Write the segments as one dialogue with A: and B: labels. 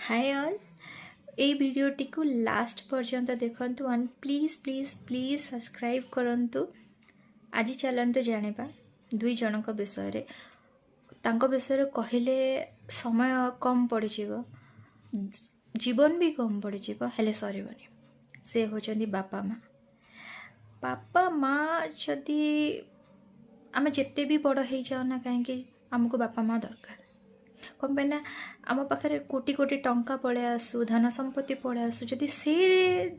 A: Hi all ए वीडियोटी को last पर्यंत देखंतु and please please please subscribe करंतु। आज चलंतु जानिबा दुई जनक विषय रे तांको विषय कहले समय कम पड़ी जीवो जीवन भी कम पड़ी जीवो हेले सरीबनी। से होचंदी बापा माँ जदि आम जिते भी बड़ हो जाओ ना कहीं आमको बापा माँ दरकार कौन पे ना आम पाखे कोटी कोटी टंका पड़े आसू धन संपत्ति पड़े आसू जदि से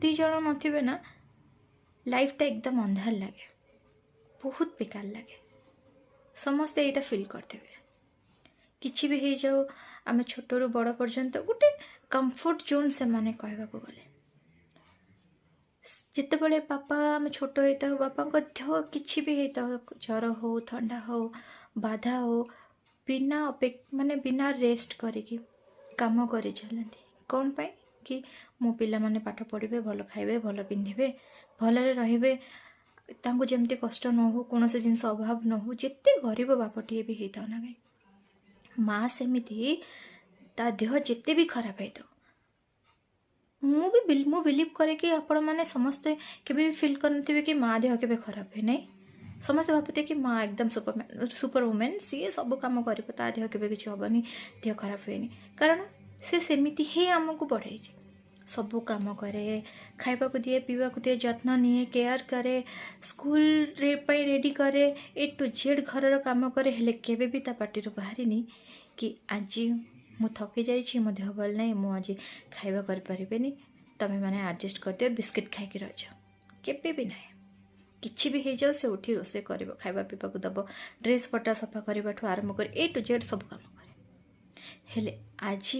A: दी जन नथिबे ना लाइफटा एकदम अंधार लगे बहुत बेकार लगे। समस्ते यहाँ फिल करते किछि भी हो जाओ आम छोट रु बड़ पर्यंत गोटे कंफर्ट जोन से माने कहबा को गले जिते बड़े पापा आम छोट होता हो बापा देह किछि भी होता हो ज्वर हो ठंडा हो बाधा हो बिना माने बिना रेस्ट करिकी काम करी चलती कौन पाई कि मो पिला माने पाठ पढ़े भल खाइबे भल पिंधिबे भलरे रहिबे तांको जेमती कष्ट न हो कौन से जिनस अभाव न हो जिते गरीब बापटीए भी होता ना कहीं माँ सेमिति ता देह जिते भी खराब होता मु बिलीव करे कि आपण मैंने समस्ते केबे भी फिल करनथिबे कि माँ देह केबे खराब है नहीं। समस्ते भावते कि माँ एकदम सुपर वुमेन सी सब कम कर देह केबे किछि हबनी देह खराब हुएनी कारण से सेमिति ही आमको बढ़ाई सब काम करे खाइबा को दिए पीवा को दिए जत्न निए केयर करे स्कूल रे पई रेडी करे ए टू जेड घर काम करे हेले केबे भी ता पार्टी बाहरिनी कि आज मु थकी जाइछि मो देह भल नहीं मु आज खाइबा कर परिबेनी तमे माने एडजस्ट कर दियो बिस्किट खाइके रह जाओ केबे भी नहीं किछि भी हो जाओ से उठी रोसे कर खाइबा पीवा को दब ड्रेस पटा सफा करने आरंभ कर ए टू जेड सब काम करे हेले आज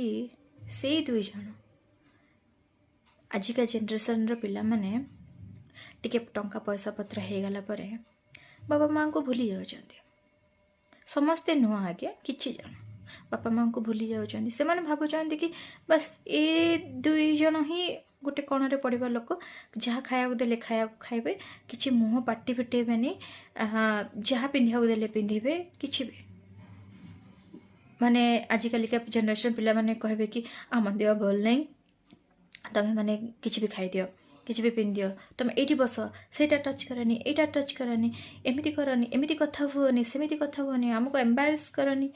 A: से दुई जन आजिका जेनरेशन रो पिला माने टिके टंका पैसा पत्र हो गला परे बाबा माँ को भूली जाउछन्ती समस्ते नुआ आगे किछि जन बापा माँ को भूली जाउछन्ती से माने भाबुछन्ती कि बस ए दुई जन ही गोटे कोणरे पढ़ा लोक जहाँ खाया देले खाया खाइबे किछि मुँह पाटी फिटेबेनी जहाँ पिंधिया देले पिंधिबे किछि भी माने आजिकालिका जेनरेशन पिला माने कहबे कि आम देह भल नहीं तमे माने किछि भी खाई दियो किछि भी पिंध दियो तमे एठी बस सेटा टच करनी एटा टच करनी एमिति करनी एमिति कथा हुओनी सेमिति कथा हुओनी हमको एम्बारेस करनी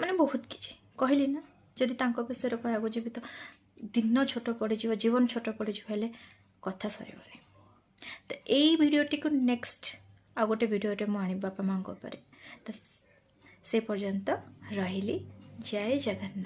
A: माने बहुत किछि कहली ना जदि तांको विषय कहया जीवी तो दिन छोट पड़ जीवन छोट पड़ हेले कथा सर तो यही वीडियोटी को नेक्स्ट आ गोटे वीडियो मुझे बापा माँ तो से पर्यंत रही जय जगन्नाथ।